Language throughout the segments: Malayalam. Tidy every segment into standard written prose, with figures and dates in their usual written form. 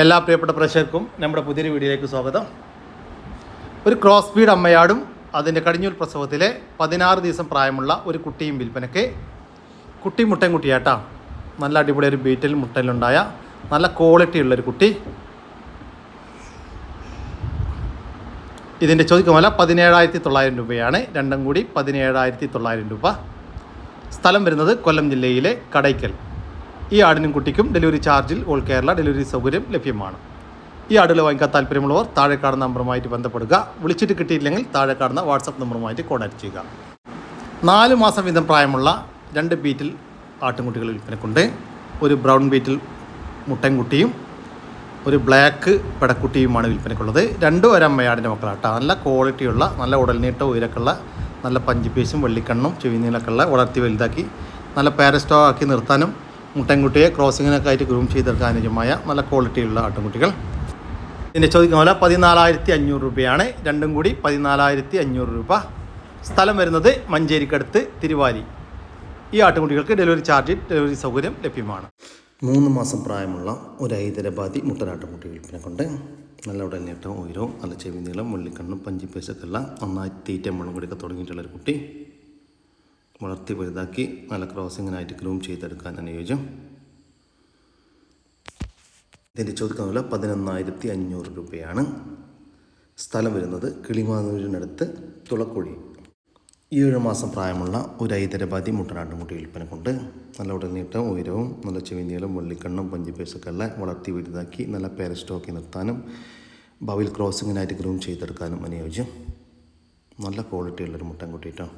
എല്ലാ പ്രിയപ്പെട്ട പ്രേക്ഷകർക്കും നമ്മുടെ പുതിയൊരു വീഡിയോയിലേക്ക് സ്വാഗതം. ഒരു ക്രോസ് ബീഡ് അമ്മയാടും അതിൻ്റെ കടിഞ്ഞൂൽ പ്രസവത്തിലെ 16 ദിവസം പ്രായമുള്ള ഒരു കുട്ടിയും വിൽപ്പനയ്ക്ക്. കുട്ടി മുട്ടൻകുട്ടിയാട്ടാ, നല്ല അടിപൊളി ഒരു ബീറ്റിൽ മുട്ടയിലുണ്ടായ നല്ല ക്വാളിറ്റി ഉള്ളൊരു കുട്ടി. ഇതിൻ്റെ ചോദിക്കുന്ന വില 17,900 രൂപയാണ്. രണ്ടും കൂടി 17,900 രൂപ. സ്ഥലം വരുന്നത് കൊല്ലം ജില്ലയിലെ കടയ്ക്കൽ. ഈ ആടിനും കുട്ടിക്കും ഡെലിവറി ചാർജിൽ ഓൾ കേരള ഡെലിവറി സൗകര്യം ലഭ്യമാണ്. ഈ ആടുകൾ വാങ്ങിക്കാൻ താല്പര്യമുള്ളവർ താഴെ കാണുന്ന നമ്പറുമായിട്ട് ബന്ധപ്പെടുക. വിളിച്ചിട്ട് കിട്ടിയില്ലെങ്കിൽ താഴെ കാണുന്ന വാട്സപ്പ് നമ്പറുമായിട്ട് കോൺടാക്ട് ചെയ്യുക. 4 മാസം വീതം പ്രായമുള്ള 2 ബീറ്റിൽ ആട്ടിൻകുട്ടികൾ വിൽപ്പനക്കുണ്ട്. ഒരു ബ്രൗൺ ബീറ്റിൽ മുട്ടൻകുട്ടിയും ഒരു ബ്ലാക്ക് പെടക്കുട്ടിയുമാണ് വിൽപ്പനക്കുള്ളത്. രണ്ടും ഒരമ്മയാടിൻ്റെ മക്കളാട്ടോ. നല്ല ക്വാളിറ്റിയുള്ള, നല്ല ഉടൽനീട്ടം ഉയരക്കുള്ള, നല്ല പഞ്ചിപ്പീസും വെള്ളിക്കണ്ണും ചെവിനീളൊക്കെയുള്ള വളർത്തി വലുതാക്കി നല്ല പാരസ്റ്റോ ആക്കി നിർത്താനും മുട്ടൻകുട്ടിയെ ക്രോസിങ്ങിനൊക്കെ ആയിട്ട് ഗ്രൂം ചെയ്തെടുക്കാൻ അനുയോജ്യമായ നല്ല ക്വാളിറ്റിയുള്ള ആട്ടിൻകുട്ടികൾ. ഇതിൻ്റെ ചോദിക്കുന്ന പോലെ 14,500 രൂപയാണ്. രണ്ടും കൂടി 14,500 രൂപ. സ്ഥലം വരുന്നത് മഞ്ചേരിക്കടുത്ത് തിരുവാലി. ഈ ആട്ടിൻകുട്ടികൾക്ക് ഡെലിവറി ചാർജ് ഡെലിവറി സൗകര്യം ലഭ്യമാണ്. 3 മാസം പ്രായമുള്ള ഒരു ഹൈദരാബാദി മുട്ടനാട്ടിൻകുട്ടി വിൽപ്പനക്കുണ്ട്. നല്ല ഉടൽനീട്ടവും ഉയരവും നല്ല ചെവി നീളം വെള്ളിക്കണ്ണും പഞ്ചിപ്പേശൊക്കെ ഉള്ള നന്നായി തീറ്റയും വെള്ളം കൂടിയൊക്കെ തുടങ്ങിയിട്ടുള്ളൊരു കുട്ടി. വളർത്തി വലുതാക്കി നല്ല ക്രോസിങ്ങിനായിട്ട് ഗ്രൂം ചെയ്തെടുക്കാൻ അനുയോജ്യം. ഇതിൻ്റെ ചോദിക്കുന്ന വില 11,500 രൂപയാണ്. സ്ഥലം വരുന്നത് കിളിമാനൂരിനടുത്ത് തുളക്കുഴി. 7 മാസം പ്രായമുള്ള ഒരു ഹൈദരാബാദി മുട്ടനാട്ടിൻകുട്ടി വിൽപ്പനക്കുണ്ട്. നല്ല ഉടൽനീട്ടവും ഉയരവും നല്ല ചെവിനീളം വെള്ളിക്കണ്ണും പഞ്ചിപ്പേശൊക്കെ ഉള്ള വളർത്തി വലുതാക്കി നല്ല പാരസ്റ്റോക്കി നിർത്താനും ഭാവിയിൽ ക്രോസിങ്ങിനായിട്ട് ഗ്രൂം ചെയ്തെടുക്കാനും അനുയോജ്യം. നല്ല ക്വാളിറ്റി ഉള്ളൊരു മുട്ടൻകുട്ടി കേട്ടോ.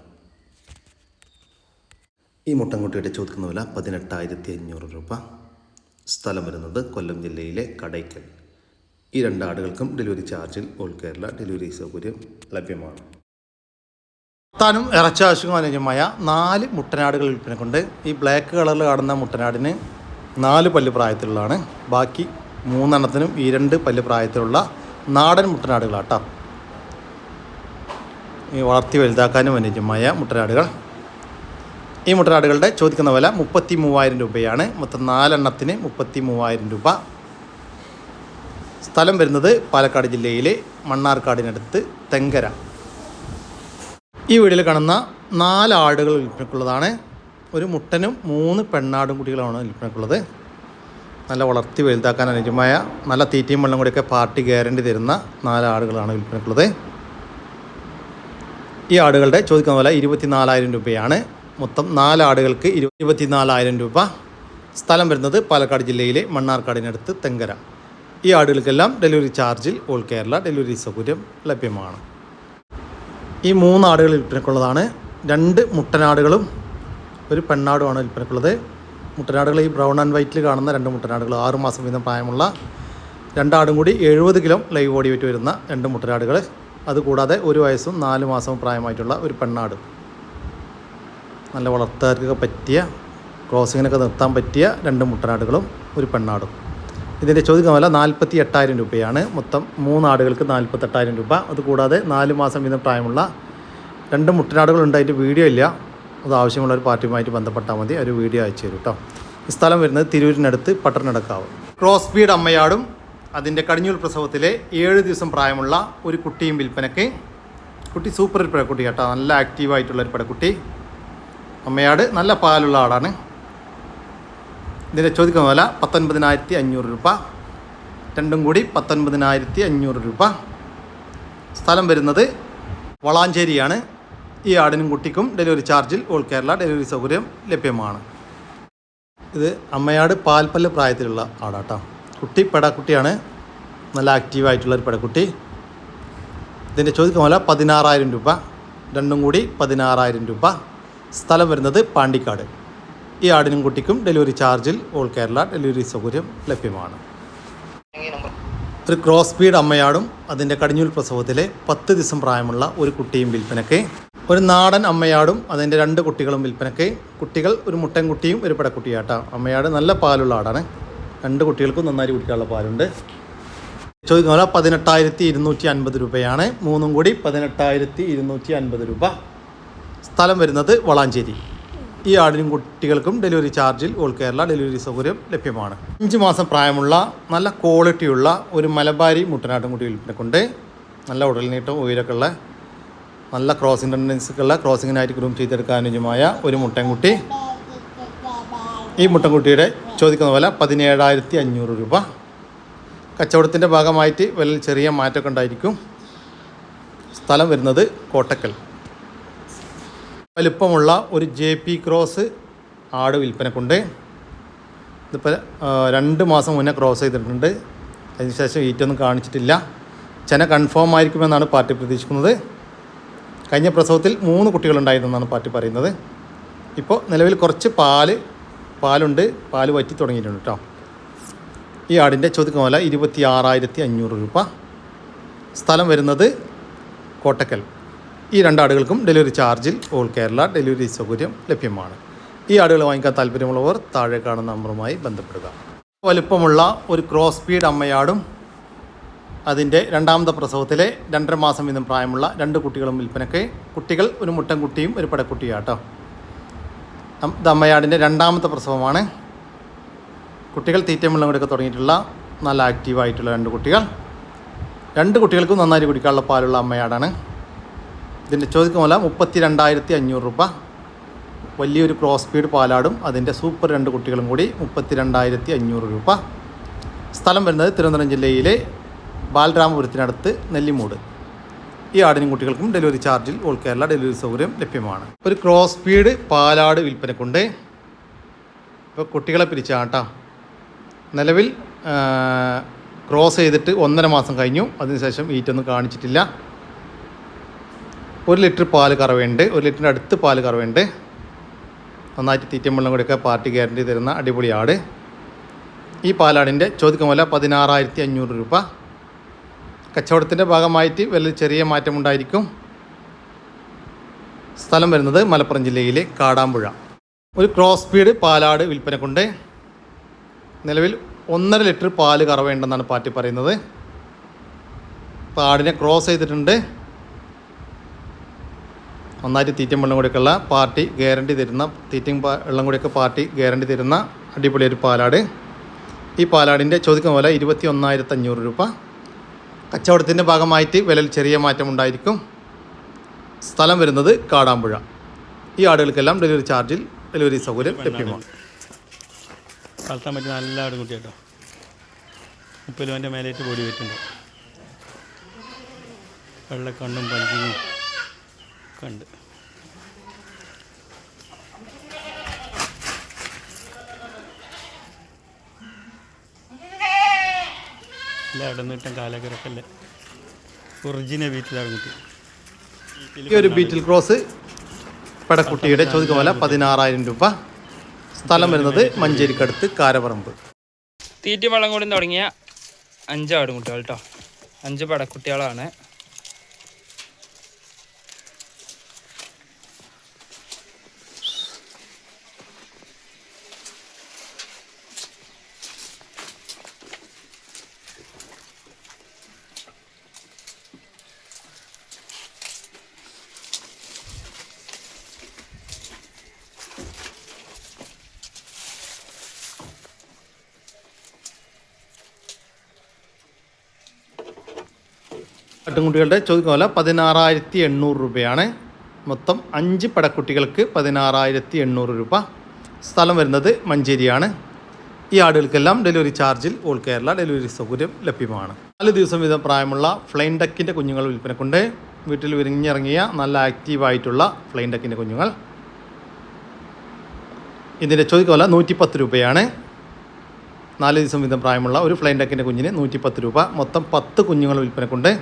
ഈ മുട്ടൻകുട്ടിയുടെ ചോദിക്കുന്ന വില 18,500 രൂപ. സ്ഥലം വരുന്നത് കൊല്ലം ജില്ലയിലെ കടയ്ക്കൽ. ഈ 2 ആടുകൾക്കും ഡെലിവറി ചാർജിൽ ഓൾ കേരള ഡെലിവറി സൗകര്യം ലഭ്യമാണ്. താനും ഇറച്ചാവശ്യം അനുയോജ്യമായ 4 മുട്ടനാടുകൾ വിൽപ്പനക്കുണ്ട്. ഈ ബ്ലാക്ക് കളറിൽ കാണുന്ന മുട്ടനാടിന് 4 പല്ല് പ്രായത്തിലുള്ളതാണ്. ബാക്കി 3 എണ്ണത്തിനും ഈ 2 പല്ല് പ്രായത്തിലുള്ള നാടൻ മുട്ടനാടുകളാട്ടോ. ഈ വളർത്തി വലുതാക്കാനും അനുയോജ്യമായ മുട്ടനാടുകൾ. ഈ മുട്ടനാടുകളുടെ ചോദിക്കുന്ന വില 33,000 രൂപയാണ്. മൊത്തം 4 എണ്ണത്തിന് 33,000 രൂപ. സ്ഥലം വരുന്നത് പാലക്കാട് ജില്ലയിലെ മണ്ണാർക്കാടിനടുത്ത് തെങ്കര. ഈ വീഡിയോയിൽ കാണുന്ന 4 ആടുകൾ വിൽപ്പനക്കുള്ളതാണ്. ഒരു മുട്ടനും 3 പെണ്ണാടും കുട്ടികളാണ് വിൽപ്പനക്കുള്ളത്. നല്ല വളർത്തി വലുതാക്കാൻ അനുയോജ്യമായ നല്ല തീറ്റയും വെള്ളം കൂടിയൊക്കെ പാർട്ടി ഗ്യാരണ്ടി തരുന്ന 4 ആടുകളാണ് വിൽപ്പനക്കുള്ളത്. ഈ ആടുകളുടെ ചോദിക്കുന്ന വില 24,000 രൂപയാണ്. മൊത്തം 4 ആടുകൾക്ക് 24,000 രൂപ. സ്ഥലം വരുന്നത് പാലക്കാട് ജില്ലയിലെ മണ്ണാർക്കാടിനടുത്ത് തെങ്കര. ഈ ആടുകൾക്കെല്ലാം ഡെലിവറി ചാർജിൽ ഓൾ കേരള ഡെലിവറി സൗകര്യം ലഭ്യമാണ്. ഈ 3 ആടുകൾ വിൽപ്പനക്കുള്ളതാണ്. 2 മുട്ടനാടുകളും ഒരു പെണ്ണാടുമാണ് വിൽപ്പനക്കുള്ളത്. മുട്ടനാടുകൾ ഈ ബ്രൗൺ ആൻഡ് വൈറ്റിൽ കാണുന്ന 2 മുട്ടനാടുകൾ 6 മാസം വീതം പ്രായമുള്ള 2 ആടും കൂടി 70 കിലോ ലൈവ് ബോഡി വെയിറ്റ് വരുന്ന 2 മുട്ടനാടുകൾ. അതുകൂടാതെ 1 വയസ്സും 4 മാസവും പ്രായമായിട്ടുള്ള ഒരു പെണ്ണാട്. നല്ല വളർത്തുകാർക്കൊക്കെ പറ്റിയ ക്രോസിങ്ങിനൊക്കെ നിർത്താൻ പറ്റിയ 2 മുട്ടനാടുകളും ഒരു പെണ്ണാടും. ഇതിൻ്റെ ചോദിക്കുന്ന വില 48,000 രൂപയാണ്. മൊത്തം 3 ആടുകൾക്ക് 48,000 രൂപ. അതുകൂടാതെ 4 മാസം വീതം പ്രായമുള്ള 2 മുട്ടനാടുകളുണ്ട്. അതിൻ്റെ വീഡിയോ ഇല്ല. അത് ആവശ്യമുള്ള ഒരു പാർട്ടിയുമായിട്ട് ബന്ധപ്പെട്ടാൽ മതി. ഒരു വീഡിയോ അയച്ചു തരും കേട്ടോ. ഈ സ്ഥലം വരുന്നത് തിരൂരിനടുത്ത് പട്ടണടക്കാവ്. ക്രോസ് ബീഡ് അമ്മയാടും അതിൻ്റെ കടിഞ്ഞൂൽ പ്രസവത്തിലെ 7 ദിവസം പ്രായമുള്ള ഒരു കുട്ടിയും വിൽപ്പനയ്ക്ക്. കുട്ടി സൂപ്പർ ഒരു പെടക്കുട്ടി കേട്ടോ. നല്ല ആക്റ്റീവായിട്ടുള്ളൊരു പെടക്കുട്ടി. അമ്മയാട് നല്ല പാലുള്ള ആടാണ്. ഇതിൻ്റെ ചോദിക്കുന്ന വില 19,500 രൂപ. രണ്ടും കൂടി 19,500 രൂപ. സ്ഥലം വരുന്നത് വളാഞ്ചേരിയാണ്. ഈ ആടിനും കുട്ടിക്കും ഡെലിവറി ചാർജിൽ ഓൾ കേരള ഡെലിവറി സൗകര്യം ലഭ്യമാണ്. ഇത് അമ്മയാട് പാൽപ്പല്ല് പ്രായത്തിലുള്ള ആടാട്ടോ. കുട്ടി പെടക്കുട്ടിയാണ്. നല്ല ആക്റ്റീവായിട്ടുള്ളൊരു പെടക്കുട്ടി. ഇതിൻ്റെ ചോദിക്കുന്ന വില 16,000 രൂപ. രണ്ടും കൂടി 16,000 രൂപ. സ്ഥലം വരുന്നത് പാണ്ടിക്കാട്. ഈ ആടിനും കുട്ടിക്കും ഡെലിവറി ചാർജിൽ ഓൾ കേരള ഡെലിവറി സൗകര്യം ലഭ്യമാണ്. ഒരു ക്രോസ് ബീഡ് അമ്മയാടും അതിൻ്റെ കടിഞ്ഞൂൽ പ്രസവത്തിലെ 10 ദിവസം പ്രായമുള്ള ഒരു കുട്ടിയും വിൽപ്പനയ്ക്ക്. ഒരു നാടൻ അമ്മയാടും അതിൻ്റെ 2 കുട്ടികളും വിൽപ്പനയ്ക്ക്. കുട്ടികൾ ഒരു മുട്ടൻകുട്ടിയും ഒരു പെടക്കുട്ടിയാട്ടോ. അമ്മയാട് നല്ല പാലുള്ള ആടാണ്. 2 കുട്ടികൾക്കും നന്നായി കുടിക്കാനുള്ള പാലുണ്ട്. ചോദിക്കുന്ന പോലെ 18,250 രൂപയാണ്. 3 കൂടി 18,250 രൂപ. സ്ഥലം വരുന്നത് വളാഞ്ചേരി. ഈ ആടിനും കുട്ടികൾക്കും ഡെലിവറി ചാർജിൽ ഓൾ കേരള ഡെലിവറി സൗകര്യം ലഭ്യമാണ്. 5 മാസം പ്രായമുള്ള നല്ല ക്വാളിറ്റിയുള്ള ഒരു മലബാരി മുട്ടനാട്ടുംകുട്ടി വിൽപ്പനക്കുണ്ട്. നല്ല ഉടൽനീട്ടം ഉയരമൊക്കെ ഉള്ള നല്ല ക്രോസിംഗ് ടെൻഡൻസിക്കുള്ള ക്രോസിങ്ങിനായിട്ട് ഗ്രൂം ചെയ്തെടുക്കാൻ അനുയോജ്യമായ ഒരു മുട്ടൻകുട്ടി. ഈ മുട്ടൻകുട്ടിയുടെ ചോദിക്കുന്ന വില 17,500 രൂപ. കച്ചവടത്തിൻ്റെ ഭാഗമായിട്ട് വിലയിൽ ചെറിയ മാറ്റമൊക്കെ ഉണ്ടായിരിക്കും. സ്ഥലം വരുന്നത് കോട്ടക്കൽ. വലിപ്പമുള്ള ഒരു JP ക്രോസ് ആട് വിൽപ്പനക്കുണ്ട്. ഇതിപ്പോൾ 2 മാസം മുന്നേ ക്രോസ് ചെയ്തിട്ടുണ്ട്. അതിനുശേഷം ഈറ്റൊന്നും കാണിച്ചിട്ടില്ല. ചെന കൺഫേം ആയിരിക്കുമെന്നാണ് പാർട്ടി പ്രതീക്ഷിക്കുന്നത്. കഴിഞ്ഞ പ്രസവത്തിൽ 3 കുട്ടികളുണ്ടായിരുന്നെന്നാണ് പാർട്ടി പറയുന്നത്. ഇപ്പോൾ നിലവിൽ കുറച്ച് പാലുണ്ട്, പാല് വറ്റി തുടങ്ങിയിട്ടുണ്ട് കേട്ടോ. ഈ ആടിൻ്റെ ചോദിക്കുന്ന വില 26,500 രൂപ. സ്ഥലം വരുന്നത് കോട്ടക്കൽ. ഈ 2 ആടുകൾക്കും ഡെലിവറി ചാർജിൽ ഓൾ കേരള ഡെലിവറി സൗകര്യം ലഭ്യമാണ്. ഈ ആടുകൾ വാങ്ങിക്കാൻ താല്പര്യമുള്ളവർ താഴെ കാണുന്ന നമ്പറുമായി ബന്ധപ്പെടുക. വലുപ്പമുള്ള ഒരു ക്രോസ് ബീഡ് അമ്മയാടും അതിൻ്റെ 2ാമത്തെ പ്രസവത്തിലെ 2.5 മാസം വീതം പ്രായമുള്ള 2 കുട്ടികളും വിൽപ്പനയ്ക്ക്. കുട്ടികൾ ഒരു മുട്ടൻകുട്ടിയും ഒരു പടക്കുട്ടിയാട്ടോ. ഇത് അമ്മയാടിൻ്റെ 2ാമത്തെ പ്രസവമാണ്. കുട്ടികൾ തീറ്റയും വെള്ളം കൂടെയൊക്കെ തുടങ്ങിയിട്ടുള്ള നല്ല ആക്റ്റീവായിട്ടുള്ള 2 കുട്ടികൾ. 2 കുട്ടികൾക്കും നന്നായി കുടിക്കാനുള്ള പാലുള്ള അമ്മയാടാണ്. ഇതിൻ്റെ ചോദിക്കുന്ന വില 32,500 രൂപ. വലിയൊരു ക്രോസ് ബീഡ് പാലാടും അതിൻ്റെ സൂപ്പർ 2 കുട്ടികളും കൂടി 32,500 രൂപ. സ്ഥലം വരുന്നത് തിരുവനന്തപുരം ജില്ലയിലെ ബാലരാമപുരത്തിനടുത്ത് നെല്ലിമൂട്. ഈ ആടിനും കുട്ടികൾക്കും ഡെലിവറി ചാർജിൽ ഓൾ കേരള ഡെലിവറി സൗകര്യം ലഭ്യമാണ്. ഒരു ക്രോസ് ബീഡ് പാലാട് വിൽപ്പനക്കുണ്ട്. ഇപ്പോൾ കുട്ടികളെ പിരിച്ചാട്ടാ. നിലവിൽ ക്രോസ് ചെയ്തിട്ട് 1.5 മാസം കഴിഞ്ഞു. അതിനുശേഷം ഈറ്റൊന്നും കാണിച്ചിട്ടില്ല. 1 ലിറ്റർ പാല് കറവുണ്ട്. 1 ലിറ്ററിൻ്റെ അടുത്ത് പാല് കറവുണ്ട്. നന്നായിട്ട് തീറ്റയും വെള്ളം കൂടിയൊക്കെ പാർട്ടി ഗ്യാരണ്ടി തരുന്ന അടിപൊളി ആട്. ഈ പാലാടിൻ്റെ ചോദിക്കുന്ന വില 16,500 രൂപ. കച്ചവടത്തിൻ്റെ ഭാഗമായിട്ട് വലിയ ചെറിയ മാറ്റമുണ്ടായിരിക്കും. സ്ഥലം വരുന്നത് മലപ്പുറം ജില്ലയിലെ കാടാമ്പുഴ. ഒരു ക്രോസ് ബീഡ് പാലാട് വിൽപ്പനക്കുണ്ട്. നിലവിൽ 1.5 ലിറ്റർ പാല് കറവേണ്ടെന്നാണ് പാർട്ടി പറയുന്നത്. ഇപ്പോൾ ആടിനെ ക്രോസ് ചെയ്തിട്ടുണ്ട്. നന്നായിട്ട് തീറ്റയും വെള്ളം കൂടിയൊക്കെയുള്ള പാർട്ടി ഗ്യാരണ്ടി തരുന്ന വെള്ളം കൂടിയൊക്കെ പാർട്ടി ഗ്യാരണ്ടി തരുന്ന അടിപൊളി ഒരു പാലാട്. ഈ പാലാടിൻ്റെ ചോദിക്കുന്ന വില 21,500 രൂപ. കച്ചവടത്തിൻ്റെ ഭാഗമായിട്ട് വിലയിൽ ചെറിയ മാറ്റമുണ്ടായിരിക്കും. സ്ഥലം വരുന്നത് കാടാമ്പുഴ. ഈ ആടുകൾക്കെല്ലാം ഡെലിവറി ചാർജിൽ ഡെലിവറി സൗകര്യം ലഭ്യമാണ്. വളർത്താൻ പറ്റിയ നല്ല ആടുകുട്ടി കേട്ടോ. 30 കിലോൻ്റെ മേലേറ്റ് ബോഡി വെയിറ്റുണ്ട്. വെള്ളക്കണ്ണും പഞ്ചിങ്ങും കണ്ട് എല്ലാ ഇടന്നിട്ടും കാലക്കരക്കല്ലേ ഒറിജിനൽ വീട്ടിലാടുകുട്ടി. ഈ ഒരു ബീറ്റിൽ ക്രോസ് പടക്കുട്ടിയുടെ ചോദിക്കുന്ന വില 16,000 രൂപ. സ്ഥലം വരുന്നത് മഞ്ചേരിക്കടുത്ത് കാരപറമ്പ്. തീറ്റ വെള്ളം കൂടി തുടങ്ങിയ 5 ആടുകുട്ടികൾ കേട്ടോ. 5 പടക്കുട്ടികളാണ്. ആട്ടുംകുട്ടികളുടെ ചോദിക്കുന്ന വില 16,800 രൂപയാണ്. മൊത്തം 5 പടക്കുട്ടികൾക്ക് 16,800 രൂപ. സ്ഥലം വരുന്നത് മഞ്ചേരിയാണ്. ഈ ആടുകൾക്കെല്ലാം ഡെലിവറി ചാർജിൽ ഓൾ കേരള ഡെലിവറി സൗകര്യം ലഭ്യമാണ്. 4 ദിവസം വീതം പ്രായമുള്ള ഫ്ലൈൻ ഡക്കിൻ്റെ കുഞ്ഞുങ്ങൾ വിൽപ്പനക്കുണ്ട്. വീട്ടിൽ വിരിഞ്ഞിറങ്ങിയ നല്ല ആക്റ്റീവായിട്ടുള്ള ഫ്ലൈൻ ഡക്കിൻ്റെ കുഞ്ഞുങ്ങൾ. ഇതിൻ്റെ ചോദിക്കുന്ന വില 110 രൂപയാണ്. 4 ദിവസം വീതം പ്രായമുള്ള ഒരു ഫ്ലൈൻ ഡക്കിൻ്റെ കുഞ്ഞിന് 110 രൂപ. മൊത്തം 10 കുഞ്ഞുങ്ങൾ വിൽപ്പനക്കുണ്ട്.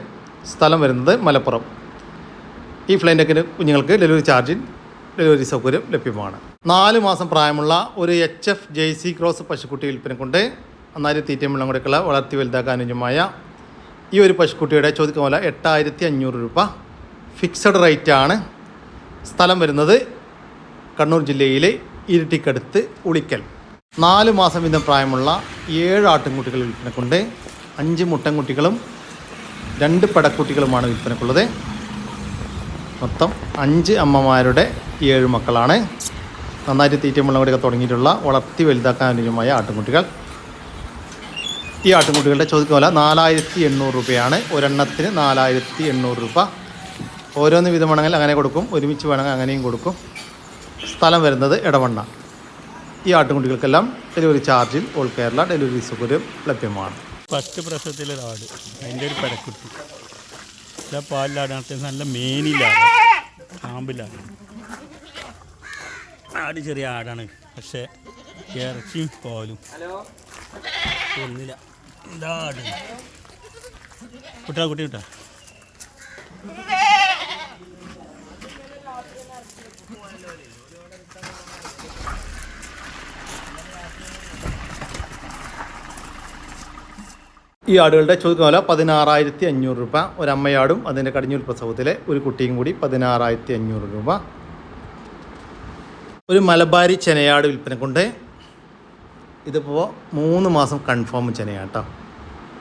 സ്ഥലം വരുന്നത് മലപ്പുറം. ഈ ഫ്ലൈൻ ഡക്കിൻ്റെ കുഞ്ഞുങ്ങൾക്ക് ഡെലിവറി ചാർജിൽ ഡെലിവറി സൗകര്യം ലഭ്യമാണ്. 4 മാസം പ്രായമുള്ള ഒരു HF JC ക്രോസ് പശുക്കുട്ടി വിൽപ്പനക്കുണ്ട്. നന്നായി തീറ്റയും വെള്ളം കൂടെയൊക്കെയുള്ള വളർത്തി വലുതാക്കാൻ അനുയോജ്യമായ ഈ ഒരു പശുക്കുട്ടിയുടെ ചോദിക്കുന്ന വില 8,500 രൂപ. ഫിക്സഡ് റേറ്റ് ആണ്. സ്ഥലം വരുന്നത് കണ്ണൂർ ജില്ലയിലെ ഇരിട്ടിക്കടുത്ത് ഉളിക്കൽ. 4 മാസം വീതം പ്രായമുള്ള 7 ആട്ടിൻകുട്ടികൾ വിൽപ്പനക്കുണ്ട്. 5 മുട്ടൻകുട്ടികളും 2 പടക്കുട്ടികളുമാണ് വിൽപ്പനക്കുള്ളത്. മൊത്തം 5 അമ്മമാരുടെ 7 മക്കളാണ്. നന്നായിട്ട് തീറ്റയും വെള്ളം കൂടിയൊക്കെ തുടങ്ങിയിട്ടുള്ള വളർത്തി വലുതാക്കാൻ അനുയോജ്യമായ ആട്ടിൻകുട്ടികൾ. ഈ ആട്ടിൻകുട്ടികളുടെ ചോദിക്കുന്ന വില 4800 രൂപയാണ്. ഒരെണ്ണത്തിന് 4800 രൂപ. ഓരോന്ന് വിധം വേണമെങ്കിൽ അങ്ങനെ കൊടുക്കും, ഒരുമിച്ച് വേണമെങ്കിൽ അങ്ങനെയും കൊടുക്കും. സ്ഥലം വരുന്നത് എടവണ്ണ. ഈ ആട്ടിൻകുട്ടികൾക്കെല്ലാം ഡെലിവറി ചാർജിൽ ഓൾ കേരള ഡെലിവറി സൗകര്യം ലഭ്യമാണ്. ഫസ്റ്റ് പ്രസവത്തിലൊരാട്, അതിൻ്റെ ഒരു പടക്കുട്ടി. എല്ലാ പാലിലാടാണ്, നല്ല മേനിലാണ്, കാമ്പിലാണ്. ആട് ചെറിയ ആടാണ്, പക്ഷേ ഇറച്ചിയും പാലും ഒന്നില്ല. എന്താ ആട് കുട്ടാ കുട്ടി കിട്ടാ. ഈ ആടുകളുടെ ചോദിക്കുന്ന വില 16,500 രൂപ. ഒരമ്മയാടും അതിൻ്റെ കടിഞ്ഞൂൽ പ്രസവത്തിലെ ഒരു കുട്ടിയും കൂടി 16,500 രൂപ. ഒരു മലബാരി ചെനയാട് വിൽപ്പനക്കൊണ്ട്. ഇതിപ്പോൾ 3 മാസം കൺഫേം ചെനയാണ് കേട്ടോ.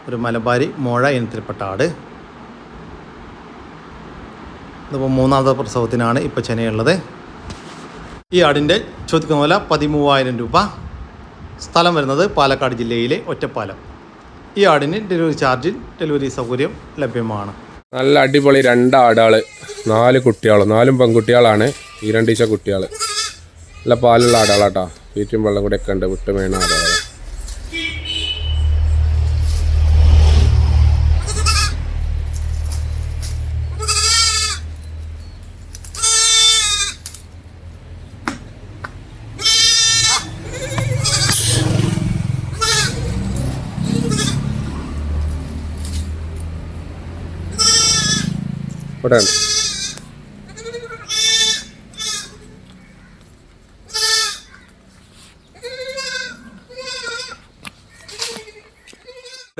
ഒരു മലബാരി മുഴ ഇനത്തിൽപ്പെട്ട ആട്. ഇതിപ്പോൾ 3ാമത്തെ പ്രസവത്തിനാണ് ഇപ്പോൾ ചെനയുള്ളത്. ഈ ആടിൻ്റെ ചോദിക്കുന്ന വില 13,000 രൂപ. സ്ഥലം വരുന്നത് പാലക്കാട് ജില്ലയിലെ ഒറ്റപ്പാലം. ഈ ആടിന് ഡെലിവറി ചാർജിൽ ഡെലിവറി സൗകര്യം ലഭ്യമാണ്. നല്ല അടിപൊളി 2 ആടുകൾ, 4 കുട്ടികൾ, 4 പെൺകുട്ടികളാണ്. ഈ 2 കുട്ടികൾ നല്ല പാലുള്ള ആടുകളാട്ടോ. തീറ്റും വെള്ളം കൂടെ ഒക്കെ ഉണ്ട്, വിട്ട് വീണ ആടുകൾ. ഇവിടെ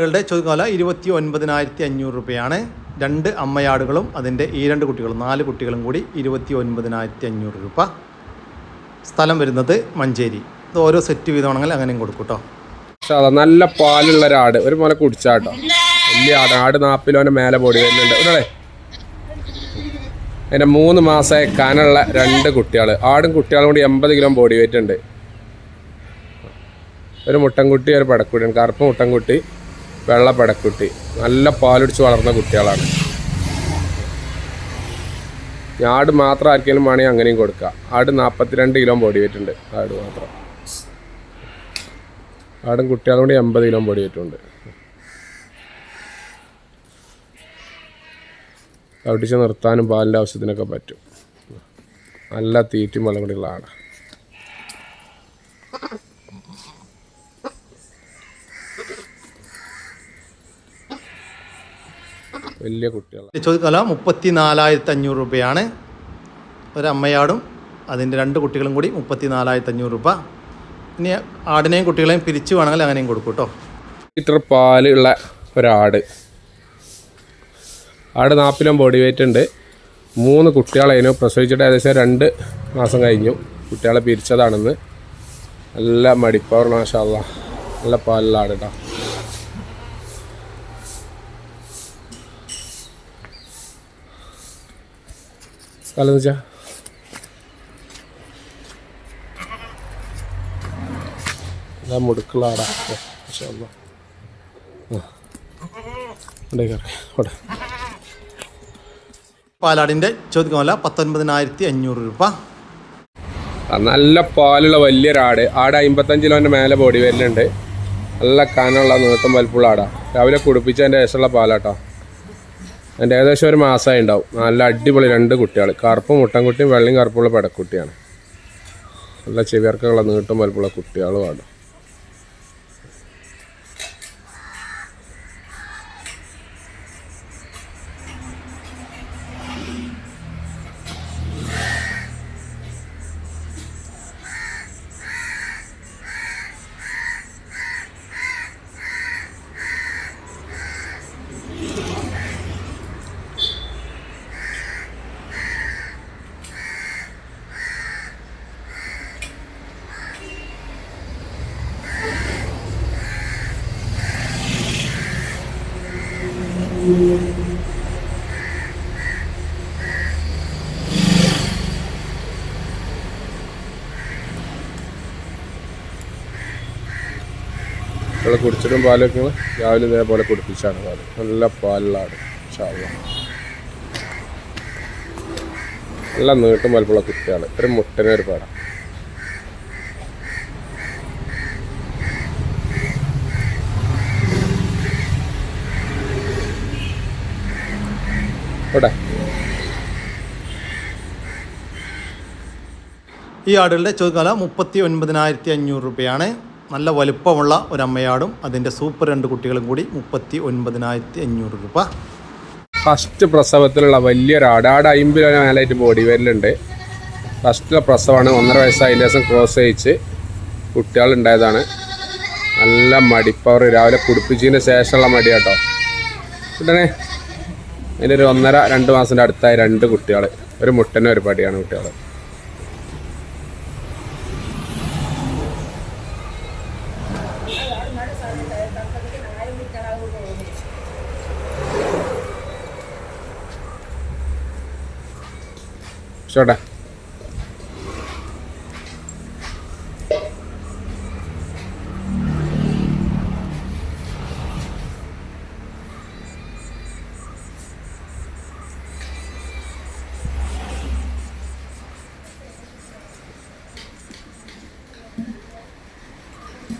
ളുടെ ചോദിക്കുന്ന വില 29,500 രൂപയാണ്. 2 അമ്മയാടുകളും അതിൻ്റെ ഈ 2 കുട്ടികളും 4 കുട്ടികളും കൂടി 29,500 രൂപ. സ്ഥലം വരുന്നത് മഞ്ചേരി. ഇത് ഓരോ സെറ്റ് വീതമാണെങ്കിൽ അങ്ങനെയും കൊടുക്കും കേട്ടോ. പക്ഷേ അതാ നല്ല പാലുള്ള ഒരാട്, ഒരു മുല കുടിച്ചാട്ടോ. വലിയ ആട്, ആട് 40 കിലോൻ്റെ മേലെ ബോഡി വരുന്നുണ്ട്. ഇവിടെ അതിൻ്റെ 3 മാസമായ കനുള്ള 2 കുട്ടികൾ, ആടും കുട്ടികളും കൂടി 80 കിലോ ബോഡി വെയിറ്റ് ഉണ്ട്. ഒരു മുട്ടൻകുട്ടി, ഒരു പടക്കുട്ടിയാണ്. കറുപ്പ് മുട്ടൻകുട്ടി, വെള്ള പടക്കുട്ടി. നല്ല പാലൊടിച്ച് വളർന്ന കുട്ടികളാണ്. ആട് മാത്രം ആർക്കെങ്കിലും വേണമെങ്കിൽ അങ്ങനെയും കൊടുക്കാം. ആട് 42 കിലോ ബോഡി വെയിറ്റ് ഉണ്ട്. ആട് മാത്രം. ആടും കുട്ടികളും കൂടി 80 കിലോ ബോഡി വെയിറ്റ് ഉണ്ട്. അവിടിച്ച് നിർത്താനും പാലിൻ്റെ ആവശ്യത്തിനൊക്കെ പറ്റും. നല്ല തീറ്റും വെള്ളം കൂടിയുള്ള ആടാണ്. വലിയ കുട്ടികളാണ്. ചോദിക്കുന്ന 34,500 രൂപയാണ്. ഒരമ്മയാടും അതിൻ്റെ 2 കുട്ടികളും കൂടി 34,500 രൂപ. ഇനി ആടിനെയും കുട്ടികളെയും പിരിച്ച് വേണമെങ്കിൽ അങ്ങനെയും കൊടുക്കും കേട്ടോ. ലിറ്റർ പാലുള്ള ഒരാട്, ആട് 40 കിലോ ബോഡി വെയിറ്റ് ഉണ്ട്. 3 കുട്ടികളതിനു പ്രസവിച്ചിട്ട് ഏകദേശം 2 മാസം കഴിഞ്ഞു. കുട്ടികളെ പിരിച്ചതാണെന്ന്. നല്ല മടിപ്പവർ, മാഷാ അല്ലാഹ്. നല്ല പാലുള്ള ആട് കേട്ടോ. സ്ഥലം വെച്ചാൽ നല്ല മുടുക്കുള്ള ആടാ. മാഷാ അല്ലാഹ്. അവിടെ പാലാടിൻ്റെ ചോദിക്കുന്ന വില 19,500 രൂപ. നല്ല പാലുള്ള വലിയൊരാട്, ആട് 55 കിലോൻ്റെ മേലെ ബോഡി വരുന്നുണ്ട്. നല്ല കനുള്ള നീട്ടം വലിപ്പുള്ള ആടാ. രാവിലെ കുടിപ്പിച്ചതിൻ്റെ ശേഷമുള്ള പാലാട്ടോ. അതിൻ്റെ ഏകദേശം 1 മാസമായി ഉണ്ടാവും. നല്ല അടിപൊളി 2 കുട്ടികൾ, കറുപ്പും മുട്ടൻകുട്ടിയും വെള്ളയും കറുപ്പുള്ള പടക്കുട്ടിയാണ്. നല്ല ചെവിയർക്കുള്ള നീട്ടം വലിപ്പുള്ള കുട്ടികളും ആണ്. കുട്ടികൾ കുടിച്ചിട്ടും പാലൊക്കെ രാവിലെ ഇതേപോലെ കുടിപ്പിച്ചാണ് പാല്. നല്ല പാലുള്ള ആട്. നല്ല നീട്ടും വലുപ്പമുള്ള കുട്ടികൾ. ഒരു മുട്ടനെ ഒരു പാട. ഇവിടെ ഈ ആടുകളുടെ ചോദ്യകാല 39,500 രൂപയാണ്. നല്ല വലുപ്പമുള്ള ഒരു അമ്മയാടും അതിൻ്റെ സൂപ്പർ 2 കുട്ടികളും കൂടി 39,500 രൂപ. ഫസ്റ്റ് പ്രസവത്തിലുള്ള വലിയൊരാട്. ആട് 50 കിലോ മേലായിട്ട് ബോഡി വെയിലുണ്ട്. ഫസ്റ്റിലെ പ്രസവമാണ്. 1.5 വയസ്സായി. ദിവസം ക്രോസ് ചെയ്യിച്ച് കുട്ടികളുണ്ടായതാണ്. നല്ല മടിപ്പവർ. രാവിലെ കുടിപ്പിച്ചതിന് ശേഷമുള്ള മടി കേട്ടോ. കിട്ടണേ അതിൻ്റെ ഒരു 1.5-2 മാസത്തിൻ്റെ അടുത്തായി 2 കുട്ടികൾ. ഒരു മുട്ടനും ഒരു പടിയാണ് കുട്ടികൾ. ചോട്ടെ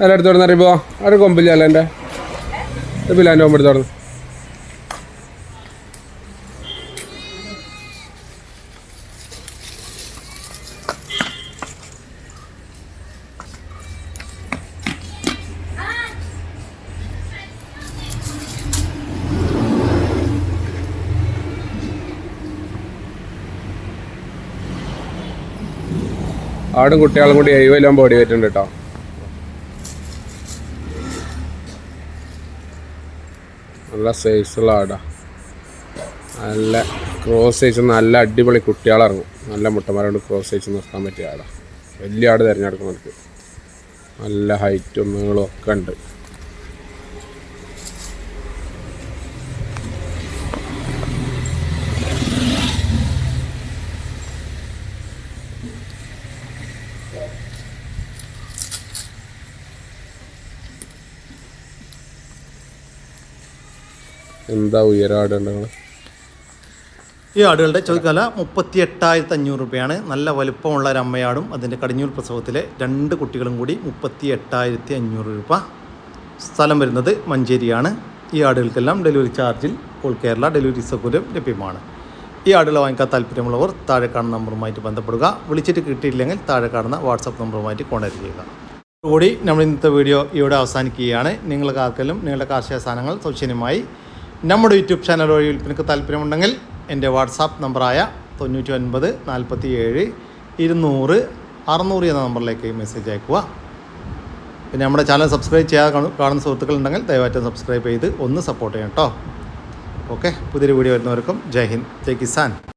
അല്ല എടുത്ത് തുറന്ന് അറിയുമ്പോൾ അവിടെ കൊമ്പില്ലല്ലോ എൻ്റെ ബിലാൻ്റെ കൊമ്പ് എടുത്ത് തുറന്ന്. ആടും കുട്ടികളും കൂടി 70 കിലോ ബോഡി വെയിറ്റ് ഉണ്ട് കേട്ടോ. നല്ല സൈസുള്ള ആടാ. നല്ല ക്രോസ് സൈസ് നല്ല അടിപൊളി കുട്ടികളിറങ്ങും. നല്ല മുട്ടന്മാരോട് ക്രോസ് സൈസ് നിർത്താൻ പറ്റിയ ആടാ. വലിയ ആട് തിരഞ്ഞെടുക്കും നമുക്ക്. നല്ല ഹൈറ്റും നീളവും ഒക്കെ ഉണ്ട്. എന്താ ഉയരാടുണ്ടെങ്കിൽ ഈ ആടുകളുടെ ചോദ്യകാല 38,500 രൂപയാണ്. നല്ല വലുപ്പമുള്ള ഒരു അമ്മയാടും അതിൻ്റെ കടിഞ്ഞൂൽ പ്രസവത്തിലെ 2 കുട്ടികളും കൂടി 38,500 രൂപ. സ്ഥലം വരുന്നത് മഞ്ചേരിയാണ്. ഈ ആടുകൾക്കെല്ലാം ഡെലിവറി ചാർജിൽ ഓൾ കേരള ഡെലിവറി സൗകര്യം ലഭ്യമാണ്. ഈ ആടുകൾ വാങ്ങിക്കാൻ താല്പര്യമുള്ളവർ താഴെ കാണുന്ന നമ്പറുമായിട്ട് ബന്ധപ്പെടുക. വിളിച്ചിട്ട് കിട്ടിയില്ലെങ്കിൽ താഴെ കാണുന്ന വാട്സപ്പ് നമ്പറുമായിട്ട് കോൺടാക്ട് ചെയ്യുക. കൂടി നമ്മൾ ഇന്നത്തെ വീഡിയോ ഇവിടെ അവസാനിക്കുകയാണ്. നിങ്ങൾക്ക് ആർക്കെങ്കിലും നിങ്ങളുടെ കാർഷിക സാധനങ്ങൾ സൗജന്യമായി നമ്മുടെ യൂട്യൂബ് ചാനൽ വഴി വിൽപ്പനയ്ക്ക് താല്പര്യമുണ്ടെങ്കിൽ എൻ്റെ വാട്സാപ്പ് നമ്പറായ 99 47 200 600 എന്ന നമ്പറിലേക്ക് മെസ്സേജ് അയക്കുക. പിന്നെ നമ്മുടെ ചാനൽ സബ്സ്ക്രൈബ് ചെയ്യാതെ കാണുന്ന സുഹൃത്തുക്കളുണ്ടെങ്കിൽ ദയവായിട്ട് സബ്സ്ക്രൈബ് ചെയ്ത് ഒന്ന് സപ്പോർട്ട് ചെയ്യണം കേട്ടോ. ഓക്കെ, പുതിയൊരു വീഡിയോ വരുന്നവർക്കും ജയ് ഹിന്ദ്, ജയ് കിസാൻ.